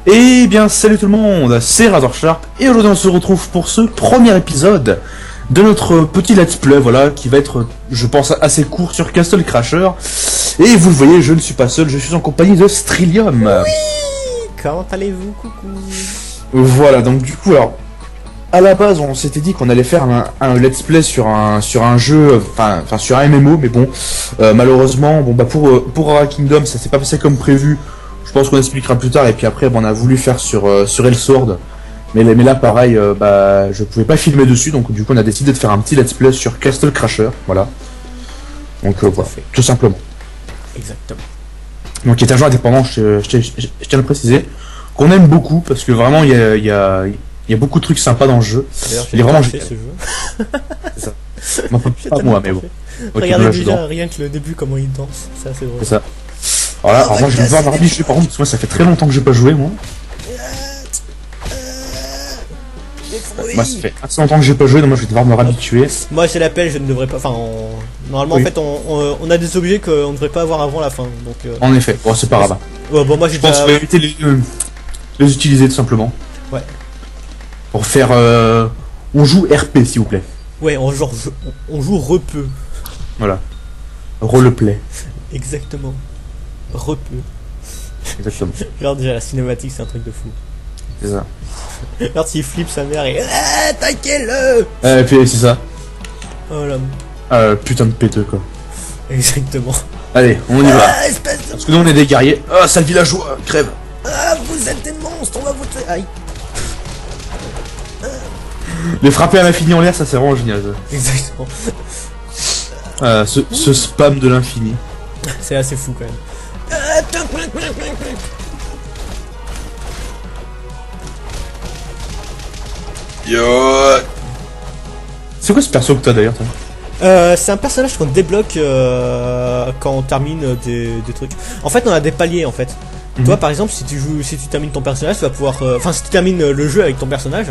Eh bien, salut tout le monde, c'est Razor Sharp, et aujourd'hui on se retrouve pour ce premier épisode de notre petit let's play, voilà, qui va être, je pense, assez court sur Castle Crasher. Et vous le voyez, je ne suis pas seul, je suis en compagnie de Strillium. Oui. Comment allez-vous, coucou? Voilà, donc du coup, alors, à la base, on s'était dit qu'on allait faire un let's play sur un jeu, enfin sur un MMO, mais bon, malheureusement, bon bah pour Aura Kingdom, ça s'est pas passé comme prévu. Je pense qu'on expliquera plus tard, et puis après, bon, on a voulu faire sur Elsword, mais là, pareil, bah, je pouvais pas filmer dessus, donc du coup, on a décidé de faire un petit let's play sur Castle Crasher, voilà. Donc voilà, tout simplement. Exactement. Donc, qui est un jeu indépendant, je tiens à le préciser, qu'on aime beaucoup, parce que vraiment, il y a beaucoup de trucs sympas dans le jeu. D'ailleurs, Il est vraiment fait ce jeu. C'est ça. Non, pas moi, mais bon. Okay, regardez déjà rien que le début, comment il danse, c'est assez drôle. C'est ça. Alors moi je vais devoir me rabâcher par contre, parce que moi ça fait très longtemps que j'ai pas joué, moi. Moi ça fait assez longtemps que j'ai pas joué, donc moi je vais devoir me réhabituer. Moi c'est l'appel, je ne devrais pas. Enfin, normalement oui. En fait on a des objets qu'on ne devrait pas avoir avant la fin. Donc, en effet, bon c'est pas grave. Bon, moi j'ai déjà... Je pense qu'on va éviter les utiliser tout simplement. Ouais. Pour faire... On joue RP s'il vous plaît. Ouais, on joue repeux. Voilà. Roleplay. Exactement. Repeux. Exactement. Genre déjà la cinématique c'est un truc de fou. C'est ça. Regarde s'il flippe sa mère et attaquez-le. Et puis c'est ça. Oh là. Putain de péteux quoi. Exactement. Allez, on y va. Espèce de... Parce que nous on est des guerriers. Ah, sale villageois, crève. Ah, vous êtes des monstres, on va vous tuer. Aïe. Les frapper à l'infini en l'air, ça c'est vraiment génial. Ça. Exactement. Ce spam de l'infini. C'est assez fou quand même. Yo. C'est quoi ce perso que t'as d'ailleurs toi? C'est un personnage qu'on débloque quand on termine des trucs. En fait on a des paliers en fait. Toi par exemple si tu termines ton personnage tu vas pouvoir... Enfin si tu termines le jeu avec ton personnage,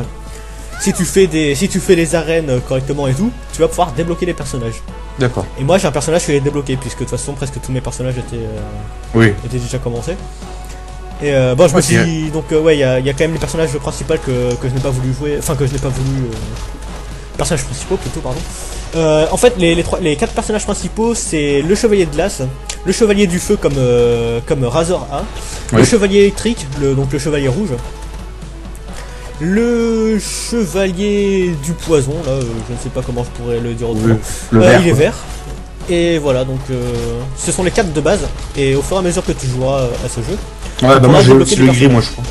si tu fais les arènes correctement et tout, tu vas pouvoir débloquer les personnages. D'accord. Et moi j'ai un personnage que j'ai débloqué puisque de toute façon presque tous mes personnages étaient déjà commencés. Et bon je me suis dit, donc ouais il y a quand même les personnages principaux que je n'ai pas voulu jouer, enfin que je n'ai pas voulu... personnages principaux plutôt pardon. En fait les 4 personnages principaux c'est le chevalier de glace, le chevalier du feu comme Razor A, le chevalier électrique, donc le chevalier rouge, le chevalier du poison, là, je ne sais pas comment je pourrais le dire autrement. Il est vert. Et voilà, donc ce sont les 4 de base. Et au fur et à mesure que tu joueras à ce jeu, ouais, bah moi j'ai aussi le gris, moi je crois.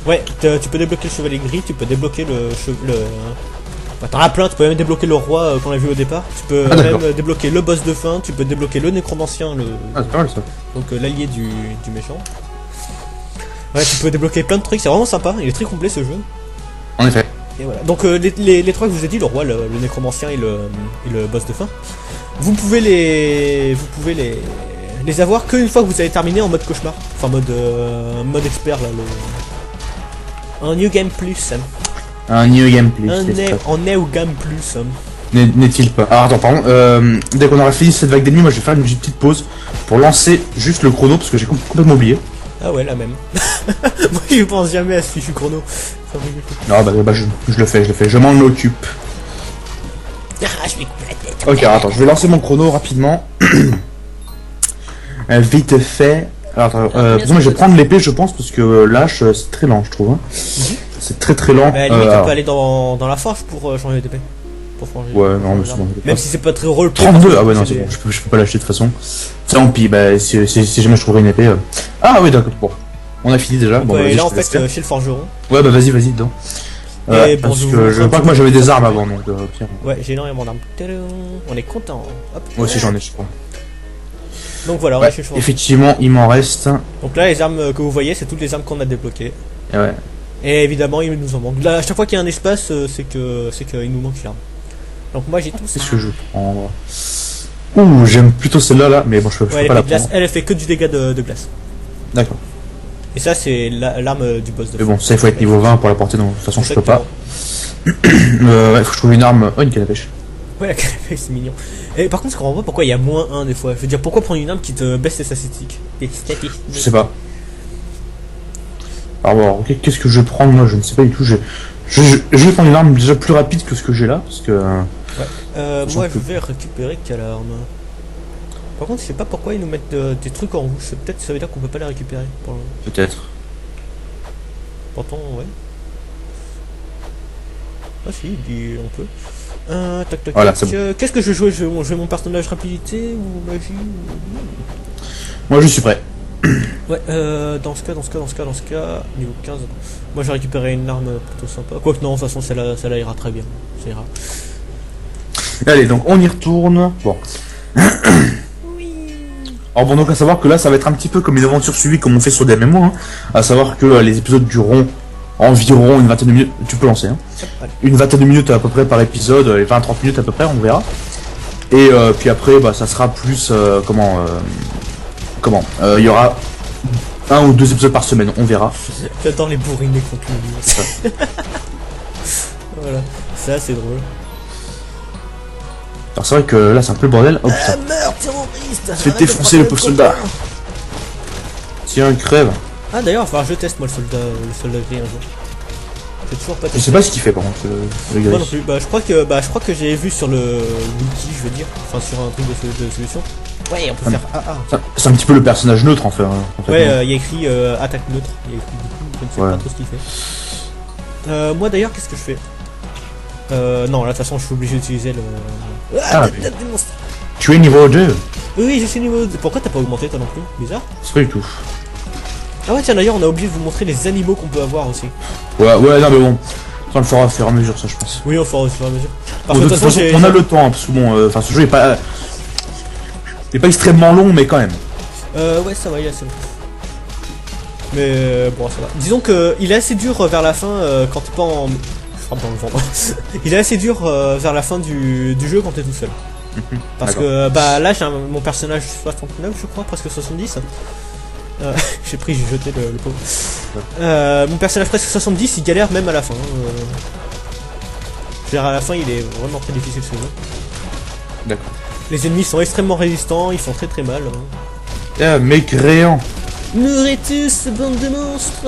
Ouais, tu peux débloquer le chevalier gris, tu peux débloquer t'en as plein, tu peux même débloquer le roi qu'on a vu au départ. Tu peux même débloquer le boss de fin, tu peux débloquer le nécromancien, c'est pas mal ça. Donc l'allié du méchant. Ouais, tu peux débloquer plein de trucs, c'est vraiment sympa, il est très complet ce jeu. En effet. Et voilà. Donc les 3 que je vous ai dit, le roi, le nécromancien et le boss de fin, vous pouvez les avoir qu'une fois que vous avez terminé en mode cauchemar. Enfin mode expert là. Un New Game Plus. Un New Game Plus. En New Game Plus. N'est-il pas? Alors attends, pardon, dès qu'on aura fini cette vague d'ennemis, moi je vais faire une petite pause pour lancer juste le chrono parce que j'ai complètement oublié. Ah ouais, la même. Moi je pense jamais à ce fichu chrono. Non bah je le fais, je m'en occupe. Ah, je vais couper la tête. Ok, alors, attends, je vais lancer mon chrono rapidement. Vite fait. Alors attends, moi je vais prendre l'épée je pense parce que l'âche c'est très lent je trouve. Hein. C'est très lent. Bah, limite, tu peux aller dans la forge pour changer d'épée. Ouais, non, mais c'est bon. Même si c'est pas très rôle. 32, ah ouais, non, c'est bon, je peux pas l'acheter de toute façon. Tant pis, bah, si jamais je trouverai une épée. Ah oui, d'accord, bon. On a fini déjà. Donc, bon, et là, en fait, chez le forgeron. Ouais, bah, vas-y, dedans. Parce que je veux pas que moi j'avais des armes avant, donc pire. Ouais, j'ai énormément d'armes. On est content. Hop. Moi aussi, j'en ai, je crois. Donc voilà, on est chez le forgeron. Effectivement, il m'en reste. Donc là, les armes que vous voyez, c'est toutes les armes qu'on a débloquées. Et ouais. Et évidemment, il nous en manque. Là, à chaque fois qu'il y a un espace, c'est qu'il nous manque une arme. Donc moi j'ai tout ça. Qu'est-ce que je vais prendre? Ouh, j'aime plutôt celle-là, là, mais bon, je peux pas la prendre. Elle fait que du dégât de glace. D'accord. Et ça, c'est l'arme du boss de mais bon, ça, il faut être niveau 20 pour la porter, donc de toute façon, je peux pas. Ouais, faut que je trouve une arme. Oh, une canne à pêche. Ouais, la canne à pêche, c'est mignon. Et par contre, je comprends pas pourquoi il y a -1 des fois. Je veux dire, pourquoi prendre une arme qui te baisse tes statistiques? Je sais pas. Alors, ok, qu'est-ce que je vais prendre moi? Je ne sais pas du tout. Je vais prendre une arme déjà plus rapide que ce que j'ai là, parce que. Ouais. Moi, je vais récupérer quelle arme? Par contre, je sais pas pourquoi ils nous mettent des trucs en rouge. Peut-être que ça veut dire qu'on peut pas les récupérer. Peut-être. Pourtant, ouais. Ah si, on peut. Tac tac voilà, tac. Qu'est-ce que je vais jouer? Je vais jouer mon personnage rapidité ou magie Moi je suis prêt. Ouais, dans ce cas, niveau 15. Moi j'ai récupéré une arme plutôt sympa. Quoique non, de toute façon celle-là ira très bien. Ça ira. Allez, donc on y retourne. Bon. Alors bon, donc à savoir que là ça va être un petit peu comme une aventure suivie comme on fait sur des MMO, hein. À savoir que les épisodes dureront environ une vingtaine de minutes. Tu peux lancer, hein. Une vingtaine de minutes à peu près par épisode, les 20-30 minutes à peu près, on verra. Et puis après, bah ça sera plus il y aura 1 ou 2 épisodes par semaine, on verra. J'adore les bourrinés contre le Voilà, ça c'est drôle. Alors c'est vrai que là c'est un peu le bordel. Oh putain. Meurs, terroriste! Fais défoncer le pauvre soldat. Tiens, crève. Ah d'ailleurs, enfin je teste moi le soldat gris un jour. J'ai toujours pas testé. Je sais pas ce qu'il fait par contre, le gris. Moi non plus. Bah je crois que j'ai vu sur le wiki, je veux dire, enfin sur un truc de solution. Ouais, on peut faire AA. C'est un petit peu le personnage neutre en fait. Ouais, il y a écrit attaque neutre. Il y a écrit du coup, je ne sais pas trop ce qu'il fait. Moi d'ailleurs, qu'est-ce que je fais? Non, là de toute façon, je suis obligé d'utiliser le. Tu es niveau 2? Oui, je suis niveau 2. Pourquoi t'as pas augmenté toi non plus? Bizarre. C'est pas du tout. Ah ouais, tiens, d'ailleurs, on a oublié de vous montrer les animaux qu'on peut avoir aussi. Ouais, non, mais bon. Ça on le fera au fur et à mesure, ça je pense. Oui, on fera au fur et à mesure. Bon, de toute façon, on a le temps, hein, parce que bon, enfin, ce jeu est pas. Il est pas extrêmement long, mais quand même. Ouais, ça va, il est assez long. Mais bon, ça va. Disons que il est assez dur vers la fin quand t'es pas en. Je frappe dans le ventre. Il est assez dur vers la fin du jeu quand t'es tout seul. Parce que bah là j'ai mon personnage 69 je crois, presque 70. J'ai jeté le pauvre. Mon personnage presque 70 il galère même à la fin. Je veux dire, à la fin il est vraiment très difficile ce jeu. D'accord. Les ennemis sont extrêmement résistants, ils font très très mal. Ah, mécréant. Mourrez tous, bande de monstres.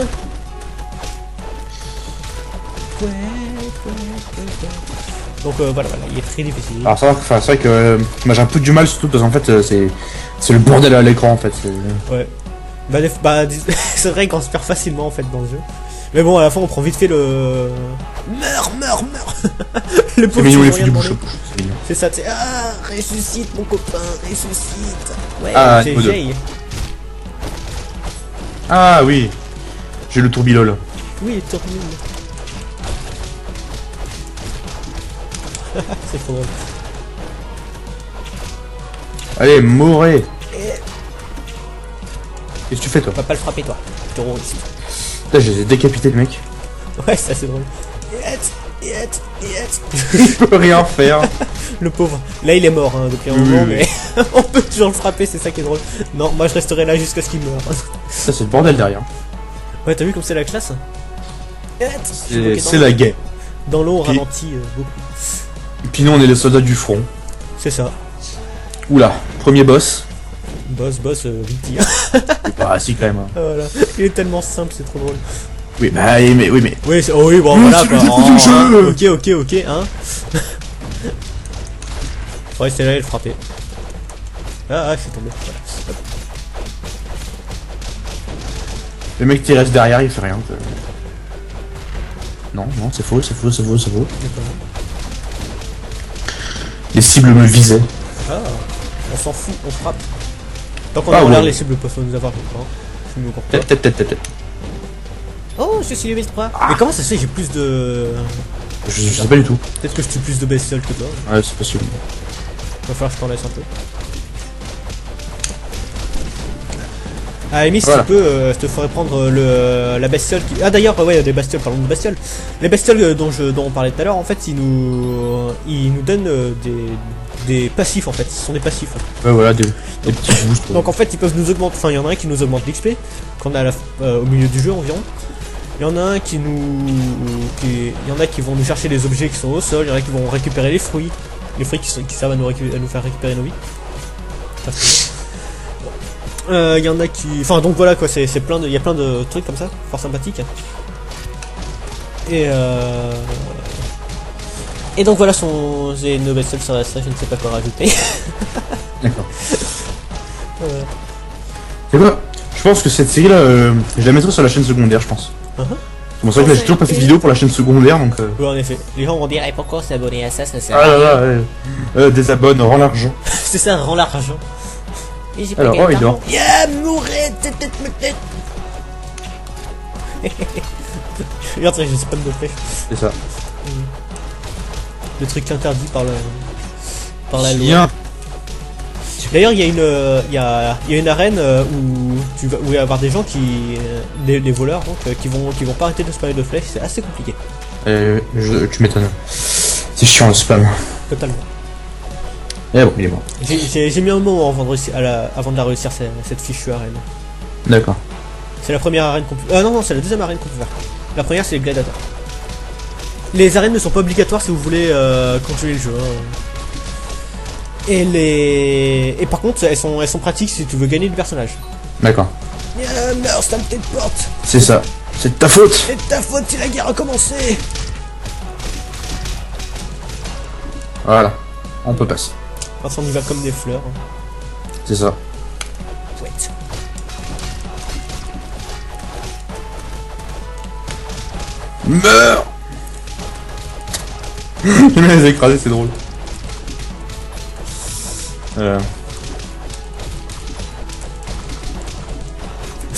Ouais. Donc voilà, il est très difficile. Alors c'est vrai que moi j'ai un peu du mal surtout parce qu'en fait c'est le bordel à l'écran en fait. Ouais. C'est vrai qu'on se perd facilement en fait dans le jeu. Mais bon à la fin on prend vite fait le. Meurs. Le pauvre c'est ça, c'est ressuscite mon copain, ressuscite. Ouais, c'est Jay. Ah oui. J'ai le tourbilol. Oui, tourbilol. C'est trop drôle. Allez, mourrez. Qu'est-ce que tu fais toi? On va pas le frapper toi, terroriste. Putain, je les ai décapités le mec. Ouais, c'est assez drôle. Je peux rien faire. Le pauvre. Là il est mort hein, depuis un moment, mais on peut toujours le frapper, c'est ça qui est drôle. Non, moi je resterai là jusqu'à ce qu'il meure. Ça c'est le bordel derrière. Ouais, t'as vu comme c'est la classe? C'est la guerre. Dans l'eau on ralentit beaucoup. Et puis nous on est les soldats du front. C'est ça. Oula, premier boss. Boss, Viti. Bah si quand même. Hein. Voilà. Il est tellement simple, c'est trop drôle. Oui, bah oui, mais. Oui, oui, bon voilà quoi. Ok, hein. Ouais, c'est là, il frappait. Ah, je suis tombé. Voilà. Le mec qui reste derrière, il fait rien. Non, c'est faux. Les cibles me visaient. Ah, on s'en fout, on frappe. Tant qu'on a en l'air, les cibles peuvent nous avoir. Je me comprends. Peut-être. Oh, je suis level 3. Mais comment ça se fait que j'ai plus de. Je sais pas du tout. Peut-être que je tue plus de bestioles que toi. Ouais, c'est possible. Va falloir que je t'en laisse un peu. Ah, Amy, si tu peux, je te ferai prendre la bestiole qui. Ah, d'ailleurs, ouais, des bestioles, parlons de bestioles. Les bestioles dont on parlait tout à l'heure, en fait, ils nous donnent des passifs, en fait. Ce sont des passifs. Ouais, voilà, des petits boosts. Donc, en fait, ils peuvent nous augmenter. Enfin, il y en a un qui nous augmente l'XP, qu'on a au milieu du jeu environ. Il y en a un il y en a qui vont nous chercher les objets qui sont au sol, il y en a qui vont récupérer les fruits. Les fruits qui servent à nous faire récupérer nos vies. Il y en a qui... Enfin donc voilà quoi, c'est plein de... Il y a plein de trucs comme ça, fort sympathiques. Et donc voilà, j'ai une nouvelle seule sur ça, je ne sais pas quoi rajouter. D'accord. C'est quoi? Je pense que cette série là, je la mettrai sur la chaîne secondaire, je pense. C'est pour ça que là j'ai toujours pas fait de vidéo pour la chaîne secondaire, donc... Oui, en effet. Les gens vont dire, pourquoi s'abonner à ça, ça sert à rien. Ah là là, désabonne, rends l'argent. C'est ça, rend l'argent. Et j'ai pas alors, oh, il dort. Yeah, mourir, regarde, je sais pas de flèche. C'est ça. Le truc interdit par la loi. D'ailleurs, il y a une arène où il va y avoir des gens des voleurs donc qui vont pas arrêter de spammer de flèches. C'est assez compliqué. Tu m'étonnes. C'est chiant le spam. Totalement. Et bon, il est mort. J'ai mis un moment avant de la réussir cette fichue arène. D'accord. C'est la première arène qu'on peut... non, c'est la deuxième arène qu'on peut faire. La première, c'est les gladiateurs. Les arènes ne sont pas obligatoires si vous voulez continuer le jeu. Et par contre, elles sont pratiques si tu veux gagner du personnage. D'accord. Meurs, sale tête de porte. C'est ça. C'est de ta faute. C'est de ta faute si la guerre a commencé. Voilà. On peut passer. Enfin, on y va comme des fleurs. C'est ça. Wait. Meurs. Je vais les écraser, c'est drôle.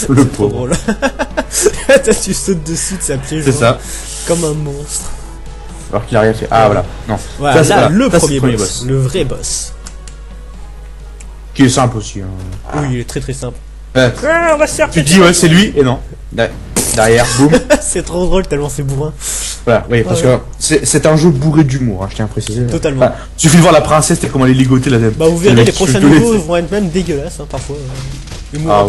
Le pauvre. Drôle. Tu sautes dessus de sa piège. C'est ça. Comme un monstre. Alors qu'il a rien fait. Ah voilà. Non. Voilà, ça, là, le ça, premier boss. Le vrai boss. Qui est simple aussi. Oui, il est très très simple. On va se faire. Tu te dis ouais c'est lui et non. Derrière, boum. C'est trop drôle tellement c'est bourrin. Voilà, oui, parce que c'est un jeu bourré d'humour, je tiens à préciser. Totalement. Enfin, suffit de voir la princesse et comment elle est ligotée la tête. Bah vous verrez, les prochains niveaux vont être même dégueulasses parfois. Ah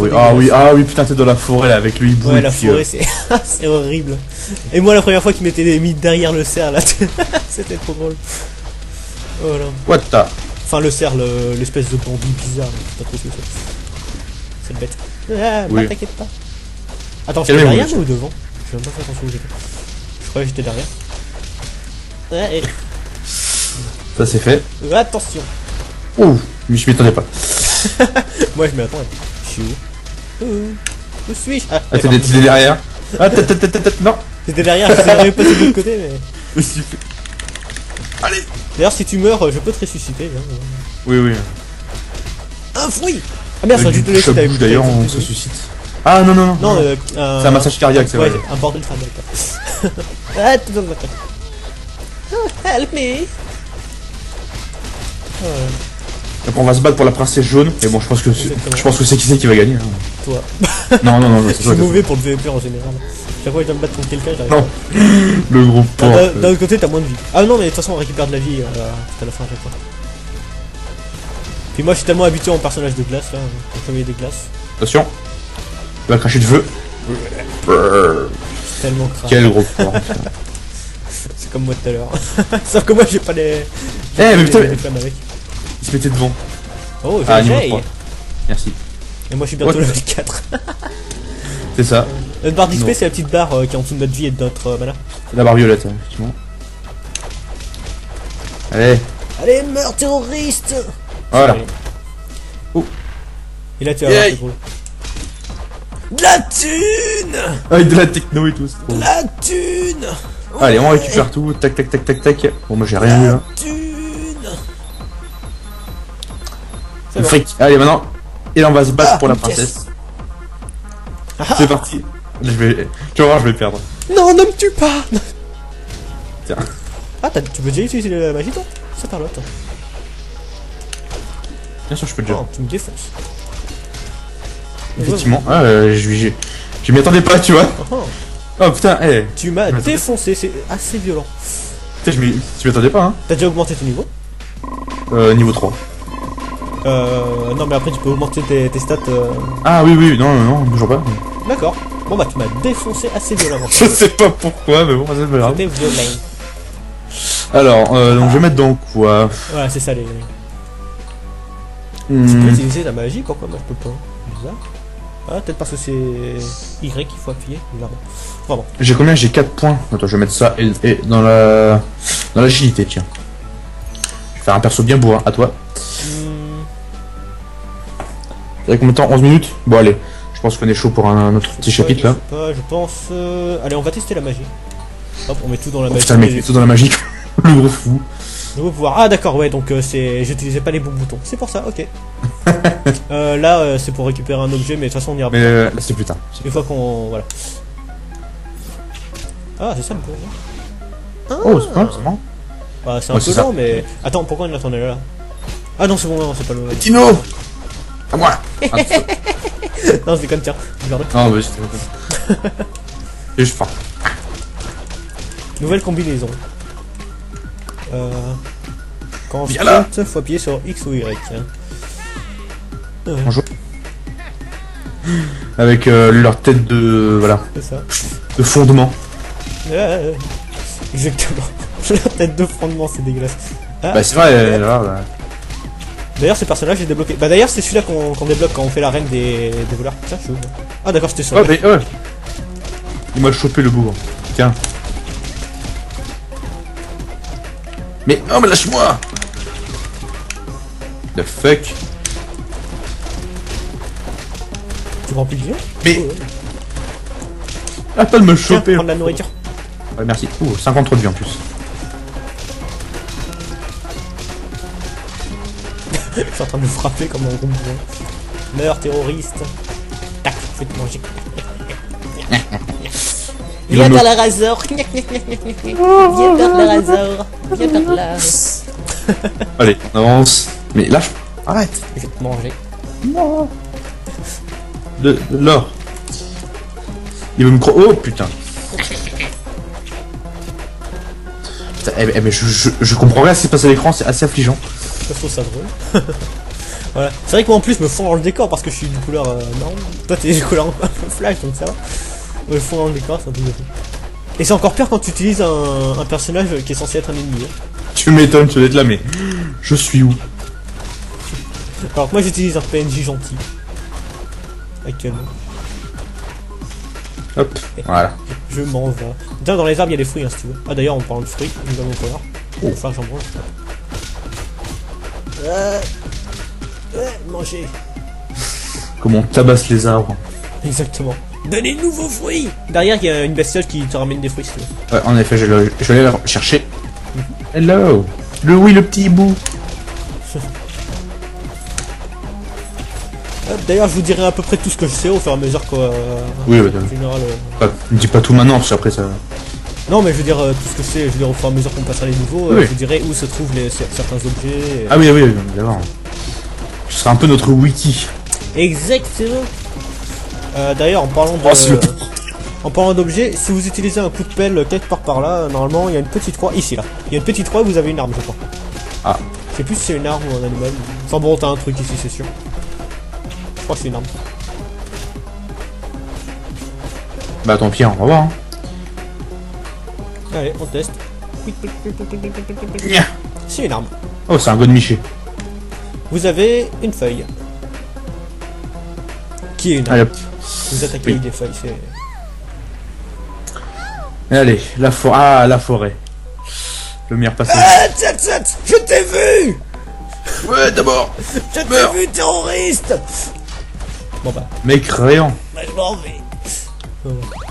oui, putain t'es dans la forêt là avec le hibou. Ouais, la forêt c'est horrible. Et moi la première fois qu'il m'était mis derrière le cerf là, c'était trop drôle. Voilà. What the... Enfin le cerf, l'espèce de bandit bizarre, je sais pas trop ce que c'est. C'est bête. Ah, oui. bah t'inquiète pas. Attends, j'étais derrière ou devant? Je vais même pas faire attention où j'étais. Je croyais que j'étais derrière. Ouais, ça c'est fait. Attention. Ouh, mais je m'y attendais pas. Moi je m'y attendais. Je suis où? Où suis-je? Ah t'es derrière. Ah non. T'étais derrière, je suis passé de l'autre côté mais... Allez. D'ailleurs si tu meurs, je peux te ressusciter. Hein. Oui. Un fruit. Ah merde, ça a dû te laisser avec d'ailleurs on se suscite. Ah non. Non, c'est un massage cardiaque, c'est vrai. Un bordel cardiaque. Ah, tout dans le matin. Help me. Après on va se battre pour la princesse jaune. Et bon, je pense que c'est qui c'est qui va gagner. Hein. Toi. Non, je suis mauvais pour le PvP en général. Chaque fois que je dois me battre contre quelqu'un, j'arrive. Non. Le gros porc. D'un autre côté, t'as moins de vie. Ah non, mais de toute façon, on récupère de la vie à la fin à chaque fois. Puis moi, je suis tellement habitué en personnage de glace là, en premier des glaces. Attention. Il va cracher du feu. Tellement crade. Quel gros porc. C'est comme moi tout à l'heure. Sauf que moi, j'ai pas les. Mais putain, les flammes avec. Il se mettait devant. Oh, j'ai Merci. Et moi, je suis bientôt level 4. C'est ça. Notre barre d'XP, c'est la petite barre qui est en dessous de notre vie et de notre mana. La barre violette, effectivement. Allez, meurs, terroriste. Voilà. Oh. Et là, tu vas voir, c'est drôle. De la thune. Avec de la techno et tout. De la thune. Allez, on récupère tout. Tac. Bon, moi, j'ai rien eu là. Le fric. Allez, maintenant. Et là, on va se battre pour la princesse. C'est parti. Tu vas voir, je vais perdre. Non, ne me tue pas. Tiens. Ah, tu peux déjà utiliser la magie, toi? Ça parle, toi. Bien sûr, je peux déjà. Non, tu me défonces. Effectivement. Je m'y attendais pas, tu vois. Oh putain, Tu m'as défoncé, c'est assez violent. Putain, tu m'y attendais pas, hein. T'as déjà augmenté ton niveau? Niveau 3. Non, mais après, tu peux augmenter tes stats. Ah oui, non, toujours pas. D'accord. Bon, bah, tu m'as défoncé assez violemment. Je sais pas pourquoi, mais bon, c'est pas grave. C'était violent. Alors, donc je vais mettre dans quoi? Voilà, c'est ça les. Tu peux utiliser ta magie, pourquoi moi je peux pas? bizarre. Ah, peut-être parce que c'est Y qu'il faut appuyer. Bizarrement. Vraiment. J'ai combien? J'ai 4 points. Attends, je vais mettre ça et dans l'agilité, tiens. Je vais faire un perso bien bourrin. À toi. Avec combien de temps? 11 minutes? Bon, allez. Je pense qu'on est chaud pour un autre petit chapitre là. Je pense. Allez, on va tester la magie. Hop, on met tout dans la magie. Putain, le mec, met tout dans la magie. Le gros fou. Nouveau pouvoir. Ah, d'accord, ouais, donc j'utilisais pas les bons boutons. C'est pour ça, ok. Là, c'est pour récupérer un objet, mais de toute façon, on ira. Mais là, c'est plus tard. Une fois qu'on. Voilà. Ah, c'est ça le pouvoir. Oh, c'est pas, c'est marrant. Bah, c'est un peu lent, mais. Attends, pourquoi on attendait là? Ah non, c'est bon, non, c'est pas le. Tino! À moi! Non, c'est comme tiens. Regarde. Non, mais c'était. Et je pars. Nouvelle combinaison. Quand on sprint, faut appuyer sur X ou Y. Bonjour. Avec leur tête de. Voilà. C'est ça. De fondement. Exactement. Leur tête de fondement, c'est dégueulasse. Ah, bah, c'est vrai, là. Bah. D'ailleurs, ce personnage est débloqué. Bah, d'ailleurs, c'est celui-là qu'on débloque quand on fait l'arène des voleurs. Tiens, je suis où, moi. Ah, d'accord, c'était ça. Ouais, mais ouais. Il m'a chopé le bourg. Tiens. Mais oh, mais lâche-moi! The fuck? Tu remplis le lion? Mais. Attends de me choper! Prendre la nourriture. Ouais, merci. Ouh, 53 de vie en plus. Je suis en train de le frapper comme un gros bourrin. Meurs, terroriste. Tac, fais-te manger. Viens par la razor. Viens par la razor. Viens par là. Allez, on avance. Mais lâche. Arrête. Je vais te manger. Non. De l'or. Il veut me oh putain. Putain, eh ben, je comprends rien ce qui se passe à l'écran, c'est assez affligeant. Je trouve ça drôle. Voilà. C'est vrai que moi en plus je me fonds dans le décor parce que je suis d'une couleur marron. Toi t'es d'une couleur un peu flash donc ça va. Je me fonds dans le décor, c'est un peu de fou. Et c'est encore pire quand tu utilises un personnage qui est censé être un ennemi. Tu m'étonnes, tu dois être là, mais je suis où? Alors que moi j'utilise un PNJ gentil. Actuellement. Hop, voilà. Je m'en vais. Tiens, dans les arbres il y a des fruits hein, si tu veux. Ah d'ailleurs en parlant de fruits, nous avons pouvoir. Il va falloir que j'en mange. Manger. Comment on tabasse les arbres. Exactement. Donnez-nous vos fruits. Derrière il y a une bestiole qui te ramène des fruits si tu veux. Ouais, en effet, je vais aller la chercher. Hello. Le petit hibou. D'ailleurs je vous dirai à peu près tout ce que je sais au fur et à mesure quoi. Oui, en général. Ne dis pas tout maintenant parce qu'après ça. Non mais je veux dire tout ce que je sais, je veux dire au fur et à mesure qu'on passera les niveaux, oui. je vous dirai où se trouvent certains objets. Ah oui, d'accord. Ce sera un peu notre wiki. Exactement. D'ailleurs en parlant d'objets, si vous utilisez un coup de pelle quelque part par là, normalement il y a une petite croix ici là. Il y a une petite croix et vous avez une arme je crois. Ah. Je sais plus si c'est une arme ou un animal. Enfin bon t'as un truc ici c'est sûr. Je crois que c'est une arme. Bah tant pis, on va voir. Hein. Allez, on teste. C'est une arme. Oh, c'est un god Miché. Vous avez une feuille. Qui est une arme. Allez, Vous attaquez avec des feuilles, c'est... Allez, la forêt. Ah, la forêt. Le meilleur passage. Ah, tchat, je t'ai vu. Ouais, d'abord. Je t'ai vu, terroriste. Bon bah. Mec, créant. Bah, je m'en vais.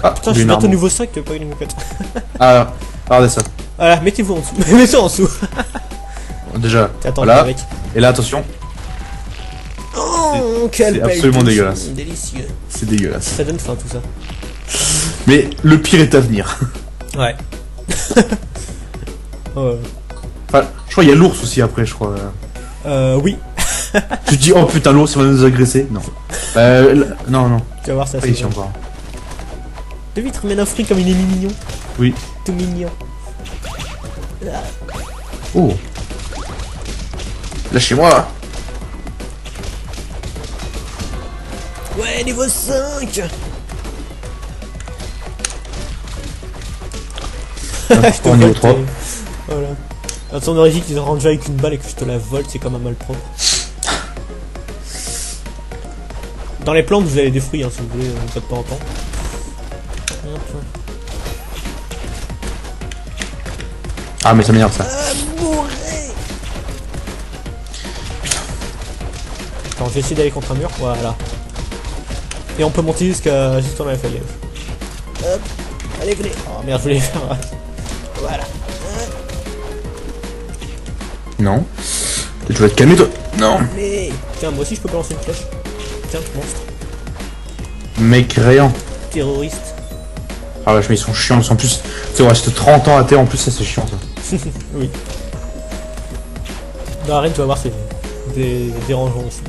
Ah, putain, je suis bientôt niveau 5, t'as pas eu niveau 4. Ah, regardez ça. Voilà, mettez-vous en dessous. Mettez-vous en dessous. Déjà, attends, voilà. Avec. Et là, attention. Oh, quel c'est absolument dégueulasse. Délicieux. C'est dégueulasse. Ça donne faim tout ça. Mais le pire est à venir. Ouais. Enfin, je crois qu'il y a l'ours aussi après, je crois. Oui. Tu te dis, oh putain, l'ours il va nous agresser. Non. Non. Tu vas voir ça. Pas ici encore. De vite, remets un fruit comme il est mignon. Oui. Tout mignon. Oh. Lâchez-moi. Ouais, niveau 5. Je te niveau 3. Voilà. À son origine, ils rentrent déjà avec une balle et que je te la vole, c'est comme un malpropre. Dans les plantes, vous avez des fruits, hein, si vous voulez, pas de temps en temps. Ah, mais ça m'énerve ça. Attends, je vais essayer d'aller contre un mur, voilà. Et on peut monter jusqu'à dans la feuille. Hop, allez, venez. Oh merde, je voulais faire. Voilà. Non. Tu vas te calmer toi. Non. Mais. Tiens, moi aussi je peux balancer une flèche. Tiens, monstre. Mécréant. Terroriste. Ah ouais, mais ils sont chiants, en plus. Tu restes 30 ans à terre en plus, ça c'est chiant ça. Oui. Dans l'arène, tu vas voir, c'est dérangeant aussi.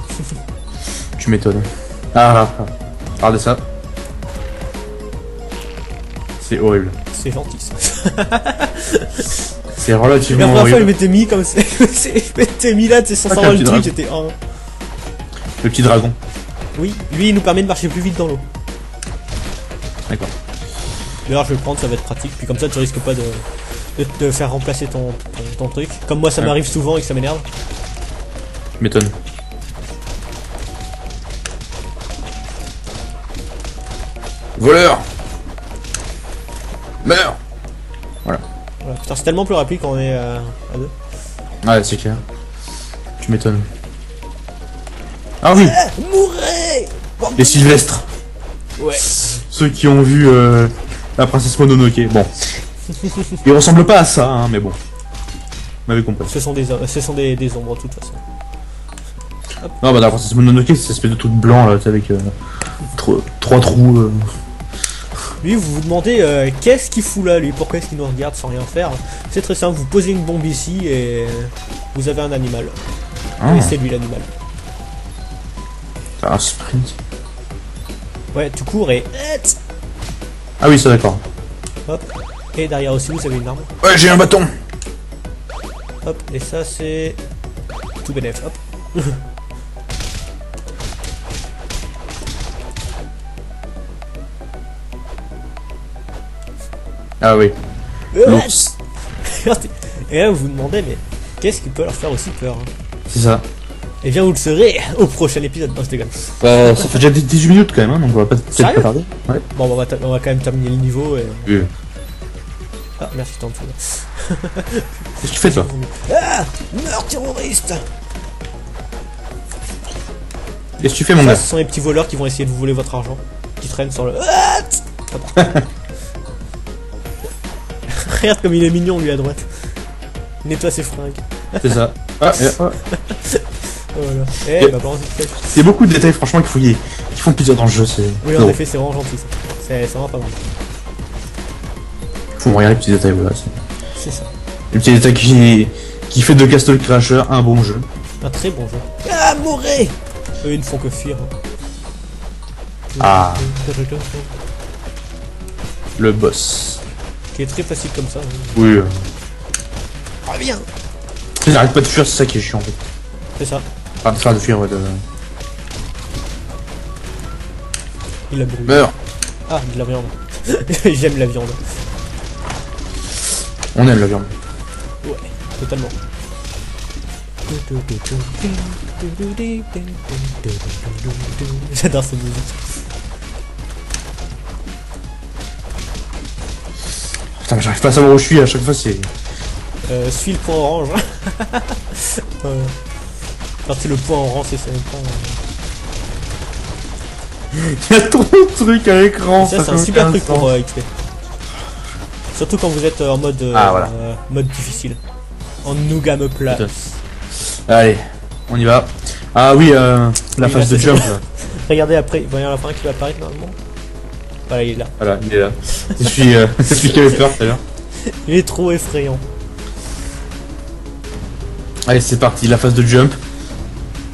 Tu m'étonnes. Ah. Regardez ça. C'est horrible. C'est gentil ça. C'est relativement La première fois, horrible. je m'étais mis comme ça. Je m'étais mis là, tu sais, sans savoir le truc, j'étais. Oh. Le petit dragon. Oui, lui il nous permet de marcher plus vite dans l'eau. D'accord. D'ailleurs, je vais le prendre, ça va être pratique. Puis comme ça, tu risques pas de te faire remplacer ton truc. Comme moi, ça m'arrive souvent et que ça m'énerve. Tu m'étonnes. Voleur. Meurs. Voilà. Voilà. Putain, c'est tellement plus rapide quand on est à deux. Ouais, c'est clair. Tu m'étonnes. Ah oui. Mourrez. Les Sylvestres. Ouais. Ceux qui ont vu la princesse Mononoke. Bon. Ils ressemblent pas à ça, hein, mais bon. Vous m'avez compris. Ce sont des ombres de toute façon. Non, bah la princesse Mononoke, c'est cette espèce de truc blanc là, avec trois trous. Lui, vous vous demandez qu'est-ce qu'il fout là, lui, pourquoi est-ce qu'il nous regarde sans rien faire? C'est très simple, vous posez une bombe ici et vous avez un animal. Ah. Et c'est lui l'animal. Un sprint. Ouais, tu cours et... Ah oui, ça d'accord. Hop. Et derrière aussi, vous avez une arme. Ouais, j'ai un bâton. Hop, et ça c'est... tout bénef, hop. Ah oui. L'ours. Et là, vous vous demandez, mais qu'est-ce qui peut leur faire aussi peur, hein? C'est ça. Eh bien, vous le saurez au prochain épisode. Non, je déconne. Ça fait déjà 18 minutes quand même, hein, donc on va peut-être pas tarder. Ouais. Bon, on va quand même terminer le niveau et... Oui. Ah, merci, tant de Qu'est-ce que tu fais toi? Ah, meurs terroriste. Qu'est-ce que tu fais mon Ça, gars? ce sont les petits voleurs qui vont essayer de vous voler votre argent. Qui traînent sur le... Ah, regarde comme il est mignon, lui, à droite. Nettoie ses fringues. C'est ça. Ah, Voilà. Eh, bah, balance une flèche. c'est beaucoup de détails franchement qui font plaisir dans le jeu. Oui, en effet, c'est vraiment gentil, ça. C'est vraiment pas mal. Faut regarder les petits détails, voilà. C'est ça. Les petits détails qui fait de Castle Crasher un bon jeu. Un très bon jeu. Ah, mourrez. Eux, ils ne font que fuir. Ah. Le boss. Qui est très facile comme ça. Hein. Oui. Reviens. Ils n'arrêtent pas de fuir, c'est ça qui est chiant en fait. C'est ça. Enfin, de fuir, ouais, de... Il a brûlé. Meurs. Ah, de la viande. J'aime la viande. On aime la viande. Ouais, totalement. J'adore cette musique. Putain, mais j'arrive pas à savoir où je suis, à chaque fois c'est... Suis le point orange. Quand c'est le point orange, c'est le point... Il y a trop de trucs à l'écran. Ça c'est un super truc pour XP. Surtout quand vous êtes en mode voilà. mode difficile. En nougat me place. Allez, on y va. Ah oui, la phase de jump là. Regardez après, il va y avoir la fin qui va apparaître normalement. Voilà, il est là. Voilà, il est là. C'est celui qui avait peur tout à l'heure. Il est trop effrayant. Allez, c'est parti, la phase de jump.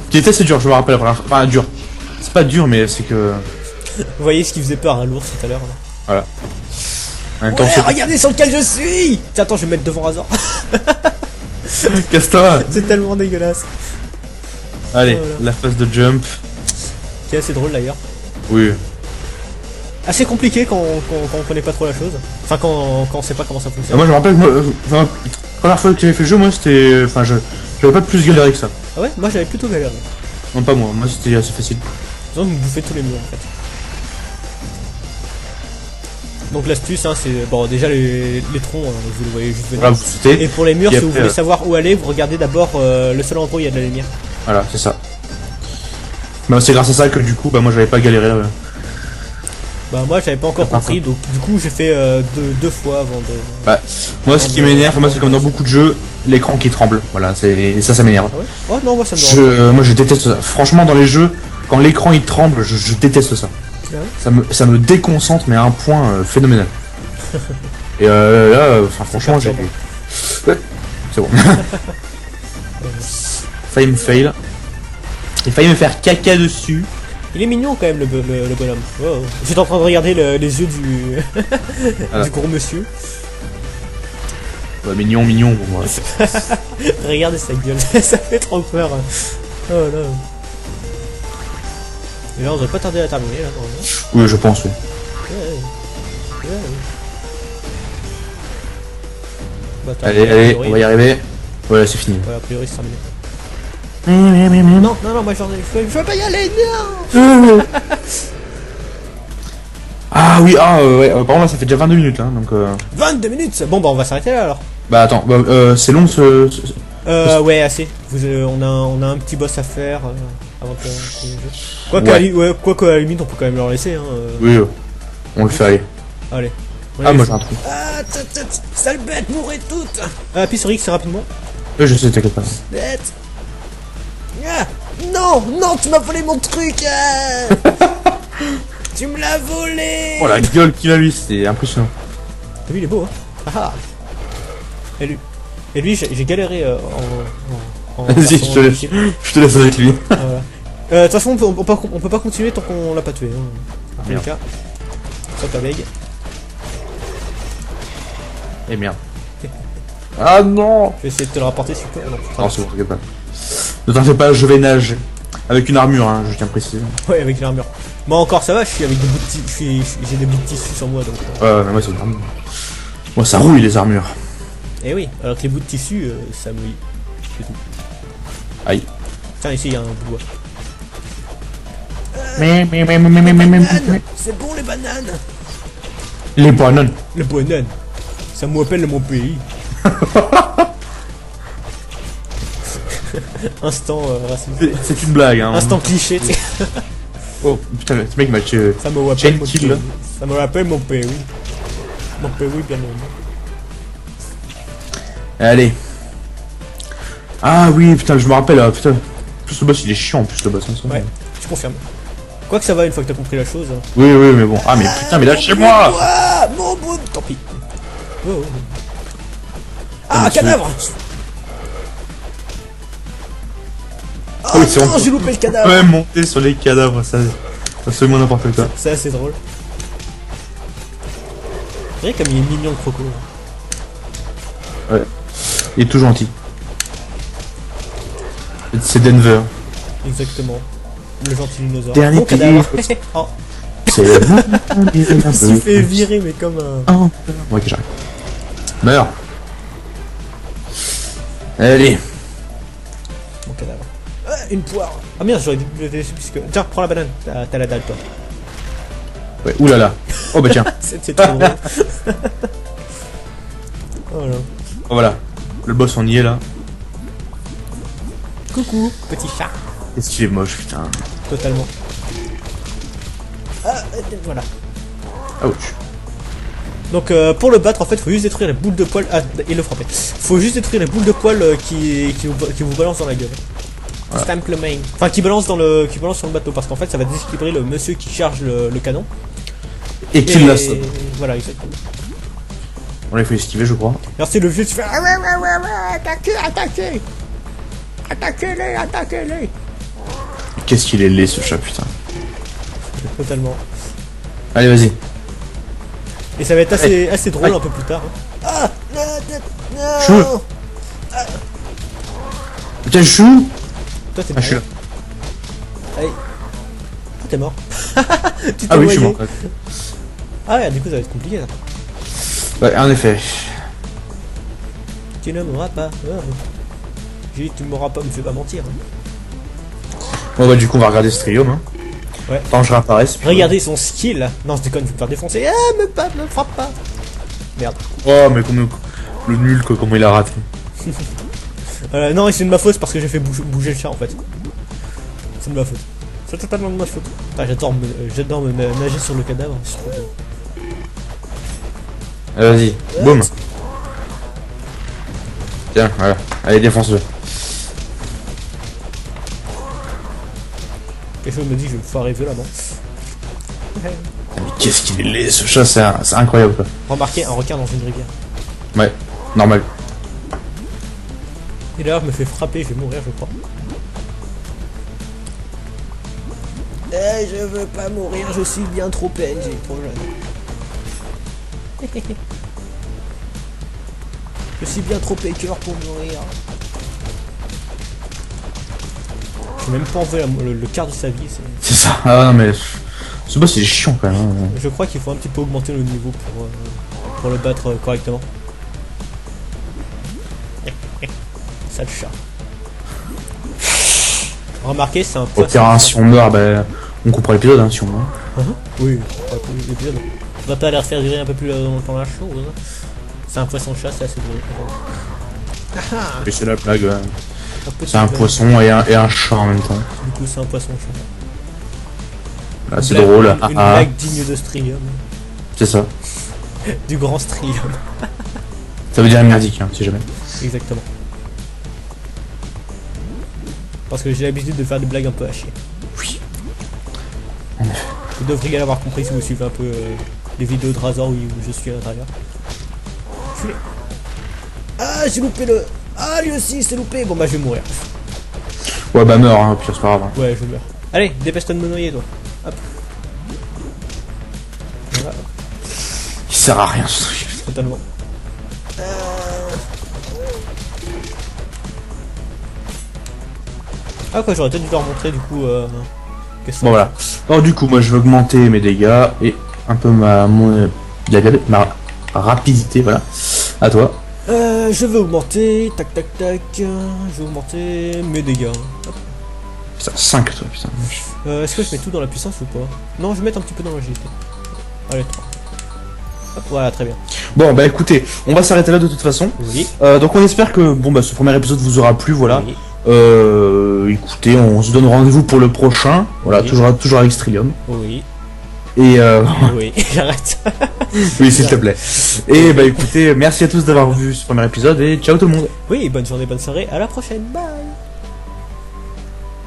Qui était assez dur, je me rappelle. Enfin, dur. C'est pas dur, mais c'est que... Vous voyez ce qui faisait peur à l'ours tout à l'heure là. Voilà. En même temps, Ouais, regardez sur lequel je suis. Tiens, attends, je vais me mettre devant Razor. Casse-toi. C'est tellement dégueulasse. Allez, Voilà. la phase de jump. Qui est assez drôle d'ailleurs. Oui. Assez compliqué quand on connaît pas trop la chose. Enfin, quand on sait pas comment ça fonctionne. Moi, je me rappelle, la première fois que j'avais fait le jeu, moi, c'était... Enfin, j'avais pas plus galéré que ça. Ah ouais, moi j'avais plutôt galéré. Non, pas moi. Moi, c'était assez facile. Sinon vous bouffez tous les murs en fait. Donc l'astuce, hein, c'est bon déjà les troncs, vous les voyez juste venir. Voilà, vous sautez. Et pour les murs, Et si vous après, voulez savoir où aller, vous regardez d'abord le seul endroit où il y a de la lumière. Voilà, c'est ça. Bah, c'est grâce à ça que du coup, bah moi j'avais pas galéré là. Bah moi j'avais pas encore compris, donc du coup j'ai fait deux fois avant de... Bah, moi ce qui m'énerve, moi c'est comme dans beaucoup de jeux, l'écran qui tremble. Voilà, c'est ça m'énerve. Ah ouais. Oh non, moi ça me dérange. Moi je déteste ça. Franchement dans les jeux, quand l'écran il tremble, je déteste ça. Ah ouais. Ça me déconcentre mais à un point phénoménal. Et là, franchement j'ai... Ouais, c'est bon. Failli me fail. Il failli me faire caca dessus. Il est mignon quand même le bonhomme. Oh. J'étais en train de regarder les yeux du Voilà. du gros monsieur. Ouais, mignon, bon, ouais. Regardez sa gueule, ça fait trop peur. Oh là. Et là on devrait pas tarder à terminer là normalement. Oui, je pense, oui. Ouais. Bah, Allez, on va y arriver. Voilà, c'est fini. Ouais, a priori c'est terminé. Non, moi je veux pas y aller, non. Ah oui, ouais, par contre là ça fait déjà 22 minutes là, donc 22 minutes. Bon bah on va s'arrêter là alors. Bah attends, c'est long Ouais, assez. On a un petit boss à faire avant de terminer le jeu. Quoique à la limite on peut quand même leur laisser. Hein, Oui, on le fait aller. Allez. Ah, moi j'ai un trou. Ah, sale bête, mourrez toutes. Appuie sur X rapidement. Je sais, t'inquiète pas. Bête. Ah, non, tu m'as volé mon truc. Tu me l'as volé. Oh la gueule qu'il a lui, c'est impressionnant. T'as vu, il est beau, hein. Ah. Et lui, j'ai galéré en Vas-y, je te laisse avec lui. Voilà. De toute façon, on peut pas continuer tant qu'on l'a pas tué. Hein. En tout cas, ça ta bègue. Eh merde. Ah non. Je vais essayer de te le rapporter si tu peux. Non, c'est bon, t'inquiète pas. Ne t'en fais pas, je vais nager. Avec une armure, hein, je tiens à préciser. Ouais, avec l'armure. Moi encore ça va, je suis avec des bouts de j'ai des bouts de tissu sur moi donc. Mais moi c'est une armure. Moi ça rouille les armures. Eh oui, alors que les bouts de tissu, ça mouille. C'est tout. Aïe. Tiens, ici il y a un bout. C'est bon les bananes. Les bananes. Les bananes. Ça me rappelle mon pays. Instant raciste. C'est une blague, hein. Instant cliché, tu sais. Oh putain, ce mec m'a tué. Ça me rappelle mon pays. Ça me rappelle mon pays. Mon pays, bien évidemment. Allez. Ah oui, putain, je me rappelle, putain. En plus le boss il est chiant en plus le boss. Hein, ouais, je confirme. Quoi que ça va une fois que t'as compris la chose. Hein. Oui, mais bon. Ah mais putain, mais lâchez-moi. Mon bout. Tant pis. Oh. Ah, cadavre. Oh oui, non, j'ai loupé le cadavre. Ouais, monter sur les cadavres, ça c'est absolument n'importe quoi. C'est assez drôle. C'est vrai comme il est mignon le croco. Ouais. Il est tout gentil. C'est Denver. Exactement. Le gentil dinosaure. Dernier bon cadavre. Oh. C'est bon. Il s'est fait virer mais comme un... Oh. Ok, j'arrive. Meurs. Allez. Mon cadavre. Une poire. Ah merde, j'aurais dû le laisser puisque... Tiens, prends la banane. T'as la dalle toi. Ouais, oulala. Oh bah tiens. C'est trop drôle. Oh là. Oh, voilà. Le boss on y est là. Coucou, petit chat. Qu'est-ce qu'il est moche, putain. Totalement. Voilà. Ouch. Donc pour le battre en fait faut juste détruire les boules de poils et le frapper. Faut juste détruire les boules de poils qui vous balancent dans la gueule. Voilà. Stamp le main. Enfin qui balance sur le bateau parce qu'en fait ça va déséquilibrer le monsieur qui charge le canon. Et qui l'a. Voilà exactement. On l'a fait esquiver je crois. Alors c'est le vieux qui fait attaquez. Attaquez-les. Qu'est-ce qu'il est laid ce chat putain. Totalement. Allez vas-y. Et ça va être assez drôle un peu plus tard. Hein. Ah Chou. Putain chou. Toi t'es je suis là. Allez. Ah t'es mort. Tu oui je suis mort. Ah ouais du coup ça va être compliqué ça. Ouais en effet. Tu ne mourras pas. J'ai dit tu ne mourras pas, me fais pas mentir. Hein. Bon bah du coup on va regarder ce triome hein. Ouais. Quand je réapparaisse. Regardez son skill. Non, je déconne, je vais me faire défoncer. Ah, me frappe pas. Merde. Oh, mais comment... Le nul, quoi, comment il a raté. Non, c'est de ma faute parce que j'ai fait bouger le chat en fait. C'est de ma faute. C'est totalement de ma faute. Ah, j'adore me nager sur le cadavre. C'est trop beau. Vas-y, boum. Tiens, voilà. Allez, défonce-le. Quelque chose me dit que je vais me faire arriver là-bas. Mais qu'est-ce qu'il est laid, ce chat, c'est incroyable, quoi. Remarquez un requin dans une rivière. Ouais, normal. Et d'ailleurs, je me fais frapper, je vais mourir, je crois. Eh, je veux pas mourir, je suis bien trop PNJ, trop jeune. Je suis bien trop hacker pour mourir. Je vais même pas enlever le quart de sa vie. C'est ça. Ah non, mais ce boss, c'est chiant quand même. Hein. Je crois qu'il faut un petit peu augmenter le niveau pour le battre correctement. Sale chat. Remarquez, c'est un poisson. Au si on meurt, bah, on coupera l'épisode hein, si on meurt. Oui, l'épisode. On va pas les refaire durer un peu plus longtemps la chose. Hein. C'est un poisson chat, c'est assez drôle. Et c'est la blague. C'est un poisson et un chat en même temps. Du coup, c'est un poisson chat. Là, c'est drôle. Une blague digne de Strium. C'est ça. Du grand Strium. Ça veut dire merdique, hein, si jamais. Exactement. Parce que j'ai l'habitude de faire des blagues un peu hachées. Oui. Vous devriez l'avoir compris si vous suivez un peu les vidéos de Razor où je suis à l'intérieur. Ah, j'ai loupé le... Ah, lui aussi, c'est loupé. Bon, bah, je vais mourir. Ouais, bah, meurs, hein, au pire, c'est pas grave. Hein. Ouais, je meurs. Allez, dépêche-toi de me noyer, toi. Hop. Voilà. Il sert à rien, ce truc. Totalement. Ah, quoi, j'aurais peut-être dû leur montrer, du coup, bon, voilà. Alors, du coup, moi, je vais augmenter mes dégâts et un peu ma rapidité, voilà. À toi. Je vais augmenter, tac tac tac, je vais augmenter mes dégâts. Hop. Putain, 5 toi, putain. Est-ce que je mets tout dans la puissance ou pas? Non, je vais mettre un petit peu dans l'agilité. Allez, 3. Hop, voilà, très bien. Bon, bah écoutez, on va s'arrêter là de toute façon. Oui. Donc on espère que bon bah ce premier épisode vous aura plu, voilà. Oui. Écoutez, on se donne rendez-vous pour le prochain. Voilà, Oui. toujours avec Strium. Oui. Et Oui, j'arrête. oui, s'il te plaît. Et bah écoutez, merci à tous d'avoir vu ce premier épisode et ciao tout le monde. Oui, bonne journée, bonne soirée, à la prochaine, bye.